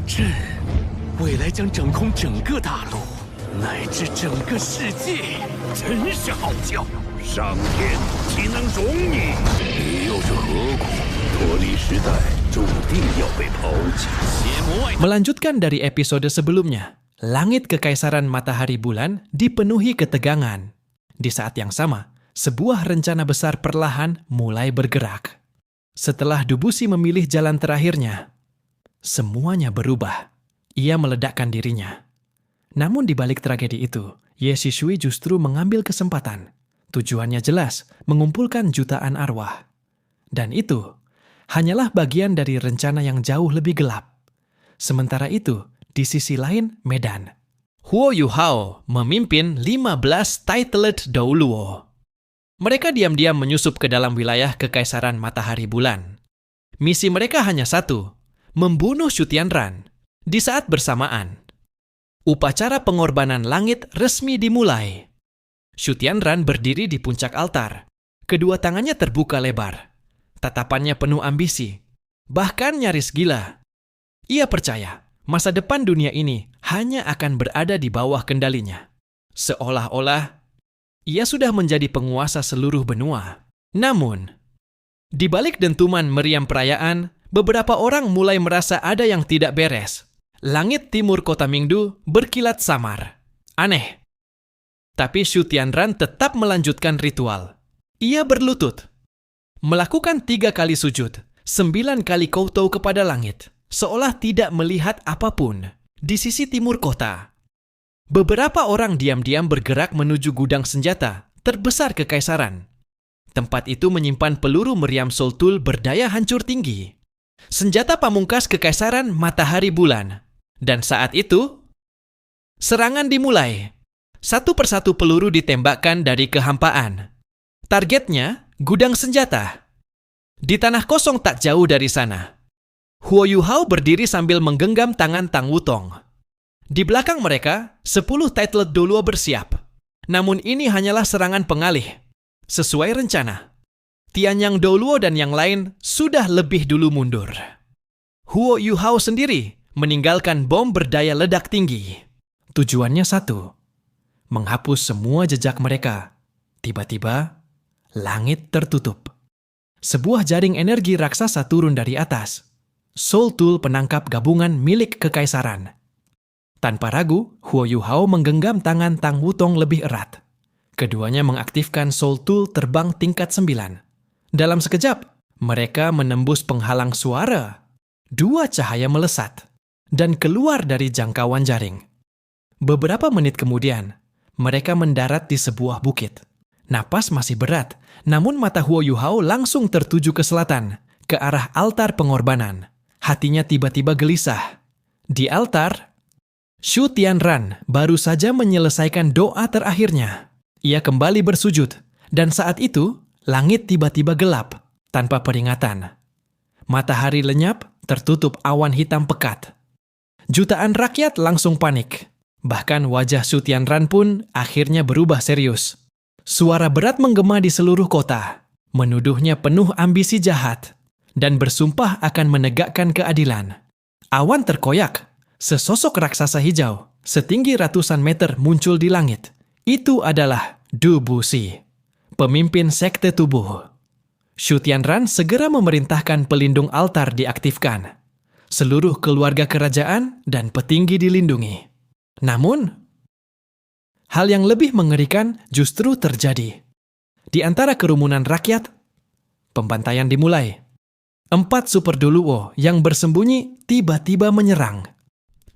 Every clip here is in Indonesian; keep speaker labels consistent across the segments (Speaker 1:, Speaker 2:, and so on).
Speaker 1: 朕未来将掌控整个大陆，乃至整个世界。真是好叫！
Speaker 2: 上天岂能容你？你又是何苦？脱离时代，注定要被抛弃。
Speaker 3: Melanjutkan dari episode sebelumnya, langit kekaisaran matahari bulan dipenuhi ketegangan. Di saat yang sama, sebuah rencana besar perlahan mulai bergerak. Setelah Dubusi memilih jalan terakhirnya, semuanya berubah. Ia meledakkan dirinya. Namun di balik tragedi itu, Ye Shishui justru mengambil kesempatan. Tujuannya jelas, mengumpulkan jutaan arwah. Dan itu hanyalah bagian dari rencana yang jauh lebih gelap. Sementara itu, di sisi lain, medan. Huo Yuhao memimpin 15 Titled Douluo. Mereka diam-diam menyusup ke dalam wilayah kekaisaran matahari bulan. Misi mereka hanya satu, membunuh Shu Tianran. Di saat bersamaan, upacara pengorbanan langit resmi dimulai. Shu Tianran berdiri di puncak altar. Kedua tangannya terbuka lebar. Tatapannya penuh ambisi, bahkan nyaris gila. Ia percaya masa depan dunia ini hanya akan berada di bawah kendalinya. Seolah-olah ia sudah menjadi penguasa seluruh benua. Namun, di balik dentuman meriam perayaan, beberapa orang mulai merasa ada yang tidak beres. Langit timur kota Mingdu berkilat samar. Aneh. Tapi Shu Tianran tetap melanjutkan ritual. Ia berlutut, melakukan 3 kali sujud, 9 kali koutou kepada langit, seolah tidak melihat apapun di sisi timur kota. Beberapa orang diam-diam bergerak menuju gudang senjata terbesar kekaisaran. Tempat itu menyimpan peluru meriam Soltul berdaya hancur tinggi. Senjata pamungkas kekaisaran matahari bulan. Dan saat itu, serangan dimulai. Satu persatu peluru ditembakkan dari kehampaan. Targetnya, gudang senjata. Di tanah kosong tak jauh dari sana, Huo Yuhao berdiri sambil menggenggam tangan Tang Wutong. Di belakang mereka, 10 Titled Douluo bersiap. Namun ini hanyalah serangan pengalih. Sesuai rencana, Tianyang Douluo dan yang lain sudah lebih dulu mundur. Huo Yuhao sendiri meninggalkan bom berdaya ledak tinggi. Tujuannya satu, menghapus semua jejak mereka. Tiba-tiba, langit tertutup. Sebuah jaring energi raksasa turun dari atas. Soltul penangkap gabungan milik kekaisaran. Tanpa ragu, Huo Yuhao menggenggam tangan Tang Wutong lebih erat. Keduanya mengaktifkan Soltul terbang tingkat 9. Dalam sekejap, mereka menembus penghalang suara. 2 cahaya melesat dan keluar dari jangkauan jaring. Beberapa menit kemudian, mereka mendarat di sebuah bukit. Napas masih berat, namun mata Huo Yuhao langsung tertuju ke selatan, ke arah altar pengorbanan. Hatinya tiba-tiba gelisah. Di altar, Shu Tianran baru saja menyelesaikan doa terakhirnya. Ia kembali bersujud, dan saat itu, langit tiba-tiba gelap, tanpa peringatan. Matahari lenyap, tertutup awan hitam pekat. Jutaan rakyat langsung panik. Bahkan wajah Shu Tianran pun akhirnya berubah serius. Suara berat menggema di seluruh kota, menuduhnya penuh ambisi jahat, dan bersumpah akan menegakkan keadilan. Awan terkoyak, sesosok raksasa hijau, setinggi ratusan meter muncul di langit. Itu adalah Dubusi, pemimpin sekte tubuh. Shu Tianran segera memerintahkan pelindung altar diaktifkan. Seluruh keluarga kerajaan dan petinggi dilindungi. Namun, hal yang lebih mengerikan justru terjadi. Di antara kerumunan rakyat, pembantaian dimulai. 4 Super Douluo yang bersembunyi tiba-tiba menyerang.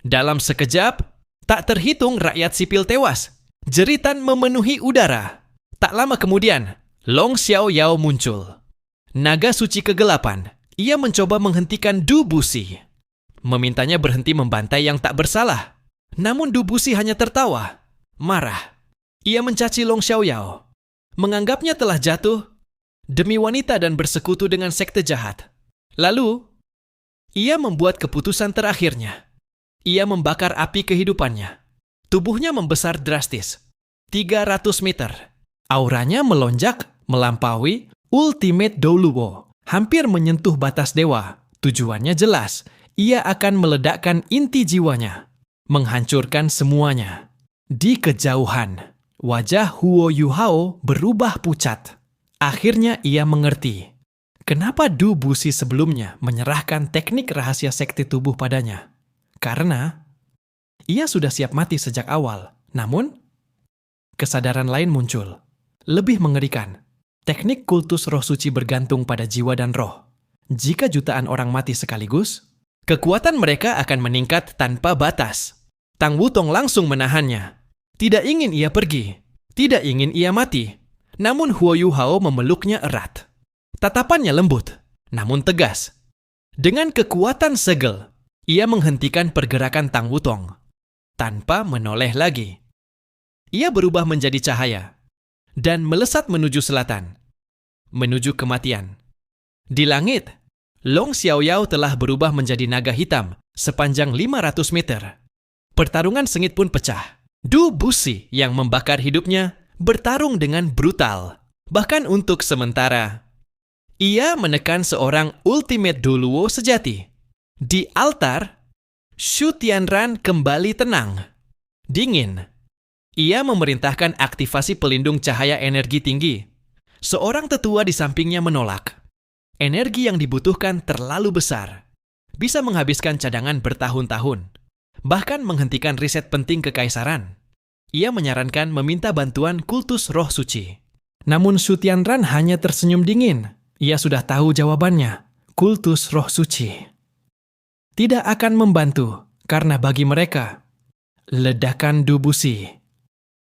Speaker 3: Dalam sekejap, tak terhitung rakyat sipil tewas. Jeritan memenuhi udara. Tak lama kemudian, Long Xiaoyao muncul. Naga suci kegelapan. Ia mencoba menghentikan Dubusi. Memintanya berhenti membantai yang tak bersalah. Namun Dubusi hanya tertawa. Marah. Ia mencaci Long Xiaoyao. Menganggapnya telah jatuh demi wanita dan bersekutu dengan sekte jahat. Lalu, ia membuat keputusan terakhirnya. Ia membakar api kehidupannya. Tubuhnya membesar drastis. 300 meter. Auranya melonjak melampaui Ultimate Douluo. Hampir menyentuh batas dewa. Tujuannya jelas, ia akan meledakkan inti jiwanya, menghancurkan semuanya. Di kejauhan, wajah Huo Yuhao berubah pucat. Akhirnya ia mengerti kenapa Du Buxi sebelumnya menyerahkan teknik rahasia sekte tubuh padanya. Karena ia sudah siap mati sejak awal. Namun, kesadaran lain muncul. Lebih mengerikan, teknik kultus roh suci bergantung pada jiwa dan roh. Jika jutaan orang mati sekaligus, kekuatan mereka akan meningkat tanpa batas. Tang Wutong langsung menahannya. Tidak ingin ia pergi, tidak ingin ia mati. Namun Huo Yuhao memeluknya erat. Tatapannya lembut, namun tegas. Dengan kekuatan segel, ia menghentikan pergerakan Tang Wutong. Tanpa menoleh lagi. Ia berubah menjadi cahaya dan melesat menuju selatan, menuju kematian. Di langit, Long Xiaoyao telah berubah menjadi naga hitam sepanjang 500 meter. Pertarungan sengit pun pecah. Du Buxi yang membakar hidupnya bertarung dengan brutal. Bahkan untuk sementara, ia menekan seorang ultimate Duluo sejati. Di altar, Shu Tianran kembali tenang, dingin. Ia memerintahkan aktivasi pelindung cahaya energi tinggi. Seorang tetua di sampingnya menolak. Energi yang dibutuhkan terlalu besar. Bisa menghabiskan cadangan bertahun-tahun. Bahkan menghentikan riset penting kekaisaran. Ia menyarankan meminta bantuan kultus roh suci. Namun Shu Tianran hanya tersenyum dingin. Ia sudah tahu jawabannya. Kultus roh suci tidak akan membantu karena bagi mereka, ledakan Du Buxi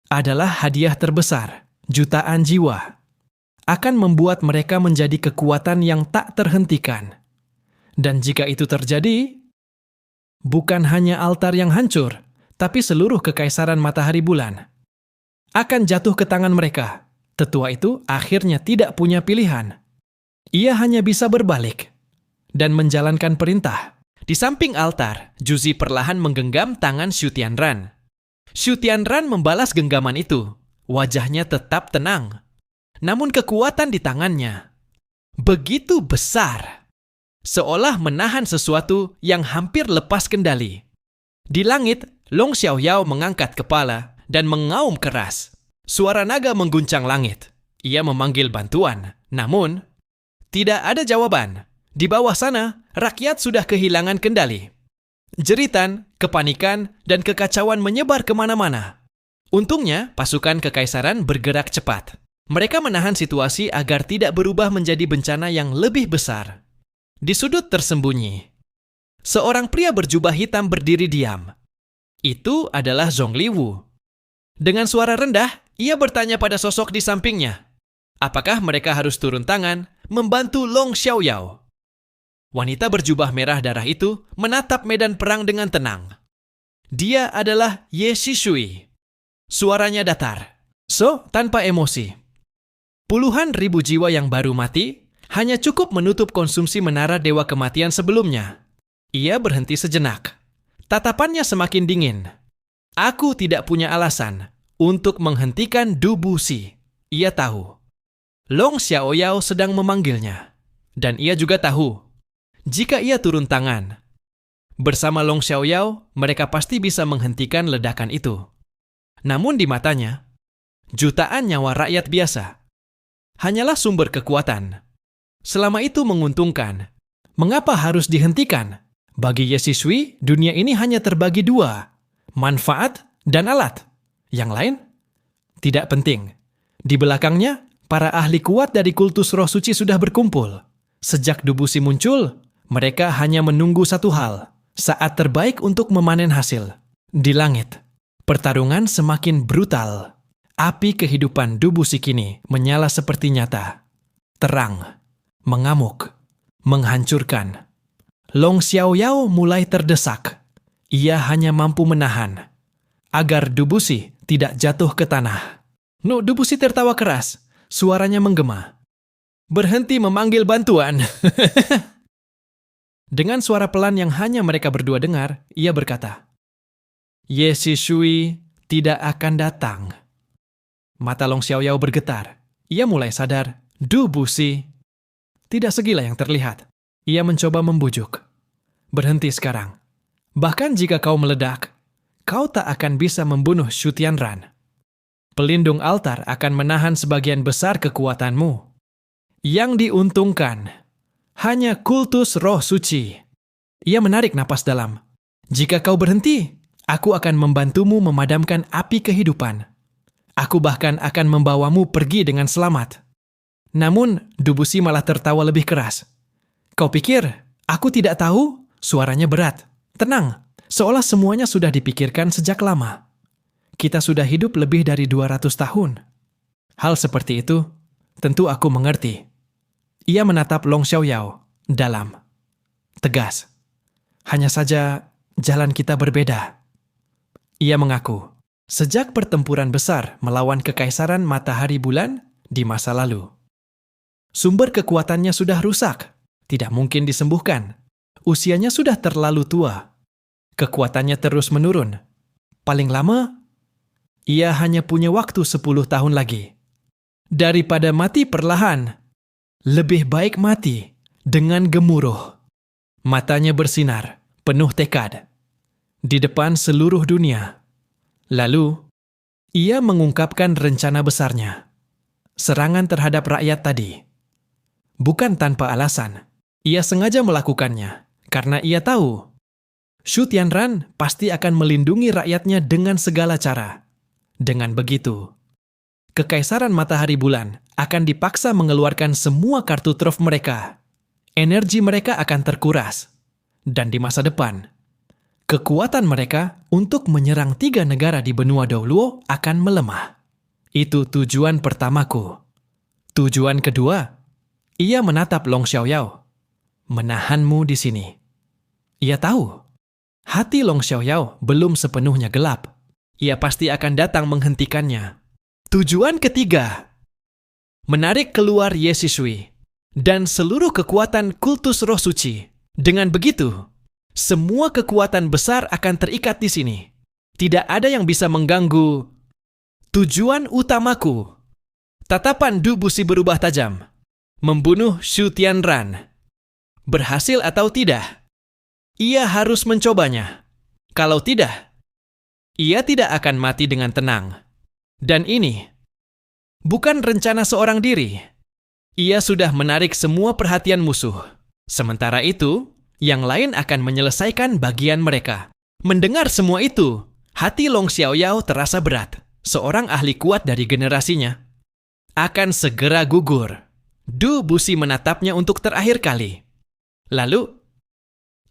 Speaker 3: adalah hadiah terbesar, jutaan jiwa. Akan membuat mereka menjadi kekuatan yang tak terhentikan. Dan jika itu terjadi, bukan hanya altar yang hancur, tapi seluruh kekaisaran matahari bulan akan jatuh ke tangan mereka. Tetua itu akhirnya tidak punya pilihan. Ia hanya bisa berbalik dan menjalankan perintah. Di samping altar, Juzi perlahan menggenggam tangan Shu Tianran. Shu Tianran membalas genggaman itu. Wajahnya tetap tenang. Namun kekuatan di tangannya begitu besar, seolah menahan sesuatu yang hampir lepas kendali. Di langit, Long Xiaoyao mengangkat kepala dan mengaum keras. Suara naga mengguncang langit. Ia memanggil bantuan, namun tidak ada jawaban. Di bawah sana, rakyat sudah kehilangan kendali. Jeritan, kepanikan, dan kekacauan menyebar kemana-mana. Untungnya, pasukan kekaisaran bergerak cepat. Mereka menahan situasi agar tidak berubah menjadi bencana yang lebih besar. Di sudut tersembunyi, seorang pria berjubah hitam berdiri diam. Itu adalah Zhong Liwu. Dengan suara rendah, ia bertanya pada sosok di sampingnya. Apakah mereka harus turun tangan membantu Long Xiaoyao? Wanita berjubah merah darah itu menatap medan perang dengan tenang. Dia adalah Ye Shishui. Suaranya datar, tanpa emosi. Puluhan ribu jiwa yang baru mati hanya cukup menutup konsumsi menara Dewa Kematian sebelumnya. Ia berhenti sejenak. Tatapannya semakin dingin. Aku tidak punya alasan untuk menghentikan Du Buxi. Ia tahu. Long Xiaoyao sedang memanggilnya. Dan ia juga tahu, jika ia turun tangan, bersama Long Xiaoyao, mereka pasti bisa menghentikan ledakan itu. Namun di matanya, jutaan nyawa rakyat biasa hanyalah sumber kekuatan. Selama itu menguntungkan, mengapa harus dihentikan? Bagi Ye Shishui, dunia ini hanya terbagi dua, manfaat dan alat. Yang lain, tidak penting. Di belakangnya, para ahli kuat dari kultus roh suci sudah berkumpul. Sejak Du Buxi muncul, mereka hanya menunggu satu hal, saat terbaik untuk memanen hasil. Di langit, pertarungan semakin brutal. Api kehidupan Du Buxi kini menyala seperti nyata. Terang, mengamuk, menghancurkan. Long Xiaoyao mulai terdesak. Ia hanya mampu menahan agar Du Buxi tidak jatuh ke tanah. Du Buxi tertawa keras. Suaranya menggema. Berhenti memanggil bantuan. Dengan suara pelan yang hanya mereka berdua dengar, ia berkata, Ye Shishui tidak akan datang. Mata Long Xiaoyao bergetar. Ia mulai sadar, Du Buxi tidak segila yang terlihat. Ia mencoba membujuk. Berhenti sekarang. Bahkan jika kau meledak, kau tak akan bisa membunuh Shu Tianran. Pelindung altar akan menahan sebagian besar kekuatanmu. Yang diuntungkan hanya kultus roh suci. Ia menarik napas dalam. Jika kau berhenti, aku akan membantumu memadamkan api kehidupan. Aku bahkan akan membawamu pergi dengan selamat. Namun, Dubusi malah tertawa lebih keras. Kau pikir, aku tidak tahu? Suaranya berat. Tenang, seolah semuanya sudah dipikirkan sejak lama. Kita sudah hidup lebih dari 200 tahun. Hal seperti itu, tentu aku mengerti. Ia menatap Long Xiaoyao dalam. Tegas. Hanya saja, jalan kita berbeda. Ia mengaku, sejak pertempuran besar melawan Kekaisaran Matahari Bulan di masa lalu. Sumber kekuatannya sudah rusak, tidak mungkin disembuhkan. Usianya sudah terlalu tua. Kekuatannya terus menurun. Paling lama, ia hanya punya waktu 10 tahun lagi. Daripada mati perlahan, lebih baik mati dengan gemuruh. Matanya bersinar, penuh tekad. Di depan seluruh dunia. Lalu, ia mengungkapkan rencana besarnya. Serangan terhadap rakyat tadi. Bukan tanpa alasan. Ia sengaja melakukannya, karena ia tahu Shu Tianran pasti akan melindungi rakyatnya dengan segala cara. Dengan begitu, Kekaisaran Matahari Bulan akan dipaksa mengeluarkan semua kartu truf mereka. Energi mereka akan terkuras. Dan di masa depan, kekuatan mereka untuk menyerang 3 negara di benua Douluo akan melemah. Itu tujuan pertamaku. Tujuan kedua, ia menatap Long Xiaoyao. Menahanmu di sini. Ia tahu, hati Long Xiaoyao belum sepenuhnya gelap. Ia pasti akan datang menghentikannya. Tujuan ketiga, menarik keluar Ye Shishui dan seluruh kekuatan kultus roh suci. Dengan begitu, semua kekuatan besar akan terikat di sini. Tidak ada yang bisa mengganggu tujuan utamaku. Tatapan Dubusi berubah tajam. Membunuh Shu Tianran. Berhasil atau tidak, ia harus mencobanya. Kalau tidak, ia tidak akan mati dengan tenang. Dan ini bukan rencana seorang diri. Ia sudah menarik semua perhatian musuh. Sementara itu, yang lain akan menyelesaikan bagian mereka. Mendengar semua itu, hati Long Xiaoyao terasa berat. Seorang ahli kuat dari generasinya akan segera gugur. Dubusi menatapnya untuk terakhir kali. Lalu,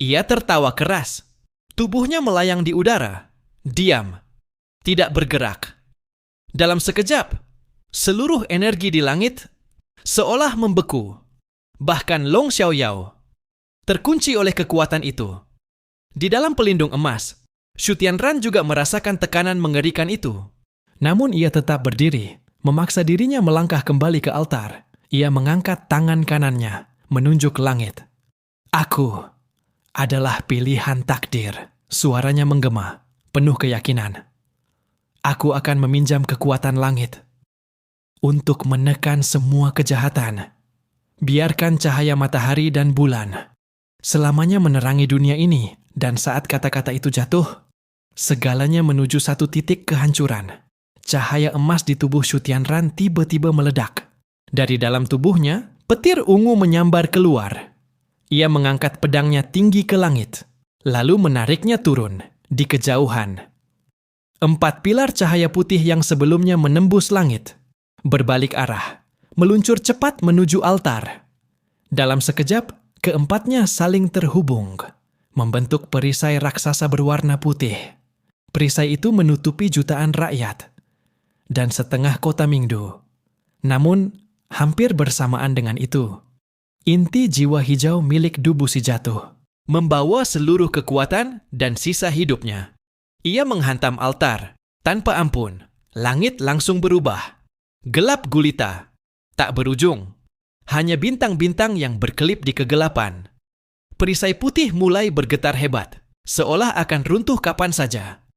Speaker 3: ia tertawa keras. Tubuhnya melayang di udara. Diam. Tidak bergerak. Dalam sekejap, seluruh energi di langit seolah membeku. Bahkan Long Xiaoyao terkunci oleh kekuatan itu. Di dalam pelindung emas, Shu Tianran juga merasakan tekanan mengerikan itu. Namun ia tetap berdiri, memaksa dirinya melangkah kembali ke altar. Ia mengangkat tangan kanannya, menunjuk langit. Aku adalah pilihan takdir. Suaranya menggema, penuh keyakinan. Aku akan meminjam kekuatan langit untuk menekan semua kejahatan. Biarkan cahaya matahari dan bulan selamanya menerangi dunia ini, dan saat kata-kata itu jatuh, segalanya menuju satu titik kehancuran. Cahaya emas di tubuh Shu Tianran tiba-tiba meledak. Dari dalam tubuhnya, petir ungu menyambar keluar. Ia mengangkat pedangnya tinggi ke langit, lalu menariknya turun di kejauhan. 4 pilar cahaya putih yang sebelumnya menembus langit berbalik arah, meluncur cepat menuju altar. Dalam sekejap, keempatnya saling terhubung, membentuk perisai raksasa berwarna putih. Perisai itu menutupi jutaan rakyat dan setengah kota Mingdu. Namun, hampir bersamaan dengan itu, inti jiwa hijau milik Dubusi jatuh, membawa seluruh kekuatan dan sisa hidupnya. Ia menghantam altar, tanpa ampun. Langit langsung berubah. Gelap gulita, tak berujung. Hanya bintang-bintang yang berkelip di kegelapan. Perisai putih mulai bergetar hebat, seolah akan runtuh kapan saja.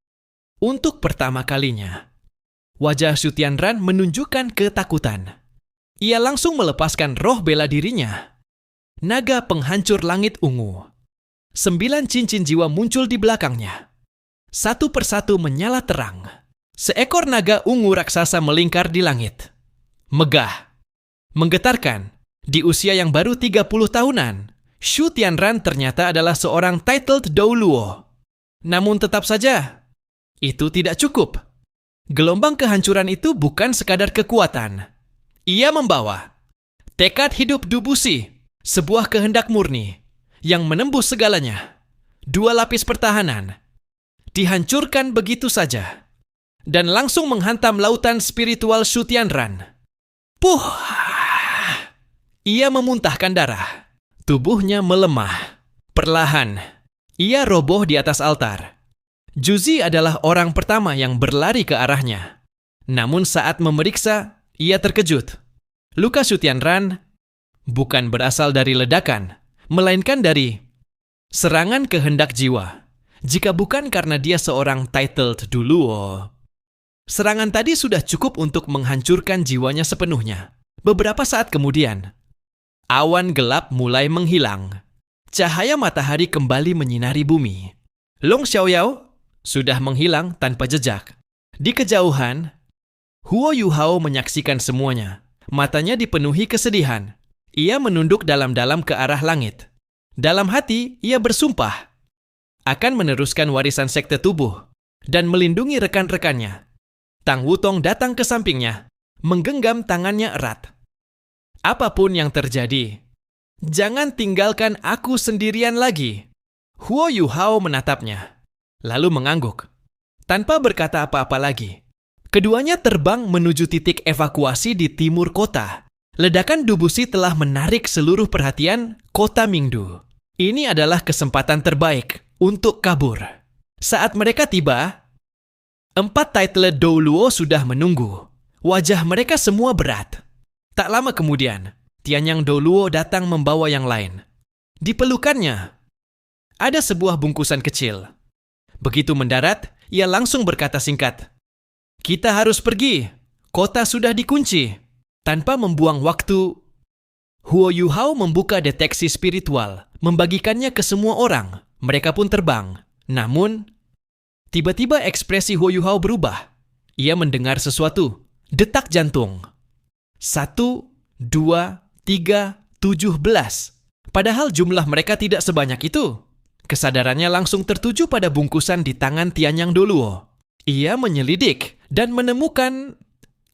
Speaker 3: Untuk pertama kalinya, wajah Shu Tianran menunjukkan ketakutan. Ia langsung melepaskan roh bela dirinya. Naga penghancur langit ungu. 9 cincin jiwa muncul di belakangnya. Satu persatu menyala terang. Seekor naga ungu raksasa melingkar di langit. Megah, menggetarkan, di usia yang baru 30 tahunan, Shu Tianran ternyata adalah seorang titled Douluo. Namun tetap saja, itu tidak cukup. Gelombang kehancuran itu bukan sekadar kekuatan. Ia membawa tekad hidup Dubusi, sebuah kehendak murni yang menembus segalanya. 2 lapis pertahanan dihancurkan begitu saja dan langsung menghantam lautan spiritual Shu Tianran. Puh! Ia memuntahkan darah. Tubuhnya melemah. Perlahan, ia roboh di atas altar. Juzi adalah orang pertama yang berlari ke arahnya. Namun saat memeriksa, ia terkejut. Luka Shu Tianran bukan berasal dari ledakan, melainkan dari serangan kehendak jiwa. Jika bukan karena dia seorang titled Douluo, serangan tadi sudah cukup untuk menghancurkan jiwanya sepenuhnya. Beberapa saat kemudian, awan gelap mulai menghilang. Cahaya matahari kembali menyinari bumi. Long Xiaoyao sudah menghilang tanpa jejak. Di kejauhan, Huo Yuhao menyaksikan semuanya. Matanya dipenuhi kesedihan. Ia menunduk dalam-dalam ke arah langit. Dalam hati, ia bersumpah akan meneruskan warisan sekte tubuh dan melindungi rekan-rekannya. Tang Wutong datang ke sampingnya, menggenggam tangannya erat. Apapun yang terjadi, jangan tinggalkan aku sendirian lagi. Huo Yuhao menatapnya, lalu mengangguk. Tanpa berkata apa-apa lagi, keduanya terbang menuju titik evakuasi di timur kota. Ledakan Dubusi telah menarik seluruh perhatian kota Mingdu. Ini adalah kesempatan terbaik untuk kabur. Saat mereka tiba, 4 titled Douluo sudah menunggu. Wajah mereka semua berat. Tak lama kemudian, Tianyang Douluo datang membawa yang lain. Di pelukannya, ada sebuah bungkusan kecil. Begitu mendarat, ia langsung berkata singkat, "Kita harus pergi. Kota sudah dikunci." Tanpa membuang waktu, Huo Yuhao membuka deteksi spiritual, membagikannya ke semua orang. Mereka pun terbang. Namun, tiba-tiba ekspresi Huo Yuhao berubah. Ia mendengar sesuatu. Detak jantung. 1, 2, 3, 17. Padahal jumlah mereka tidak sebanyak itu. Kesadarannya langsung tertuju pada bungkusan di tangan Tianyang Douluo. Ia menyelidik dan menemukan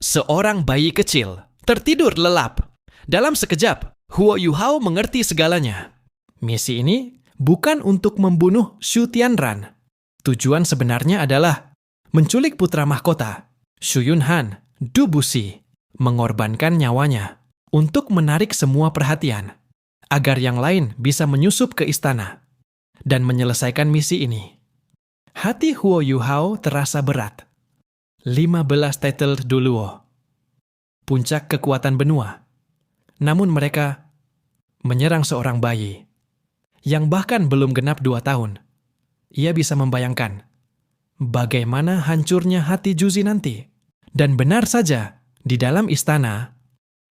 Speaker 3: seorang bayi kecil tertidur lelap. Dalam sekejap, Huo Yuhao mengerti segalanya. Misi ini bukan untuk membunuh Shu Tianran. Tujuan sebenarnya adalah menculik putra mahkota, Shu Yunhan, Dubusi, mengorbankan nyawanya untuk menarik semua perhatian, agar yang lain bisa menyusup ke istana dan menyelesaikan misi ini. Hati Huo Yuhao terasa berat. 15 titled Douluo, puncak kekuatan benua. Namun mereka menyerang seorang bayi yang bahkan belum genap 2 tahun. Ia bisa membayangkan bagaimana hancurnya hati Juzi nanti. Dan benar saja, di dalam istana,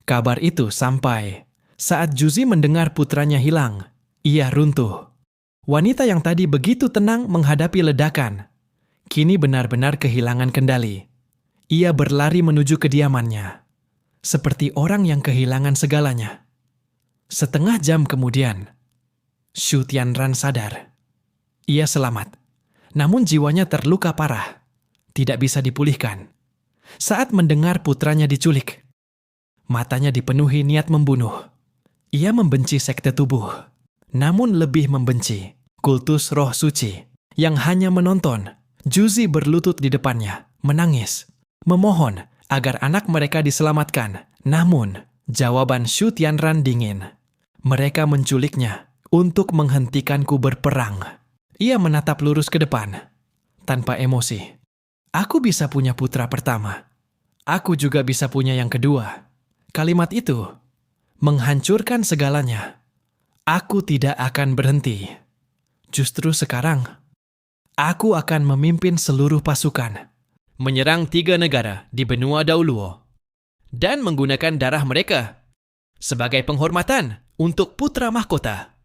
Speaker 3: kabar itu sampai saat Juzi mendengar putranya hilang. Ia runtuh. Wanita yang tadi begitu tenang menghadapi ledakan, kini benar-benar kehilangan kendali. Ia berlari menuju kediamannya, seperti orang yang kehilangan segalanya. Setengah jam kemudian, Shu Tianran sadar. Ia selamat, namun jiwanya terluka parah, tidak bisa dipulihkan. Saat mendengar putranya diculik, matanya dipenuhi niat membunuh. Ia membenci sekte tubuh, namun lebih membenci kultus roh suci yang hanya menonton. Juzi berlutut di depannya, menangis, memohon agar anak mereka diselamatkan. Namun, jawaban Shu Tianran dingin. Mereka menculiknya untuk menghentikanku berperang. Ia menatap lurus ke depan, tanpa emosi. Aku bisa punya putra pertama. Aku juga bisa punya yang kedua. Kalimat itu menghancurkan segalanya. Aku tidak akan berhenti. Justru sekarang, aku akan memimpin seluruh pasukan, menyerang 3 negara di benua Douluo, dan menggunakan darah mereka sebagai penghormatan untuk putra mahkota.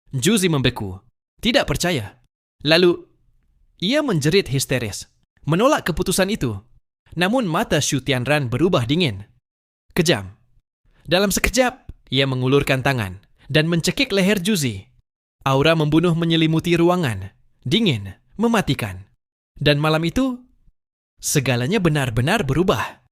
Speaker 3: Juzi membeku, tidak percaya. Lalu, ia menjerit histeris, menolak keputusan itu. Namun mata Shu Tianran berubah dingin. Kejam. Dalam sekejap, ia mengulurkan tangan dan mencekik leher Juzi. Aura membunuh menyelimuti ruangan, dingin, mematikan. Dan malam itu, segalanya benar-benar berubah.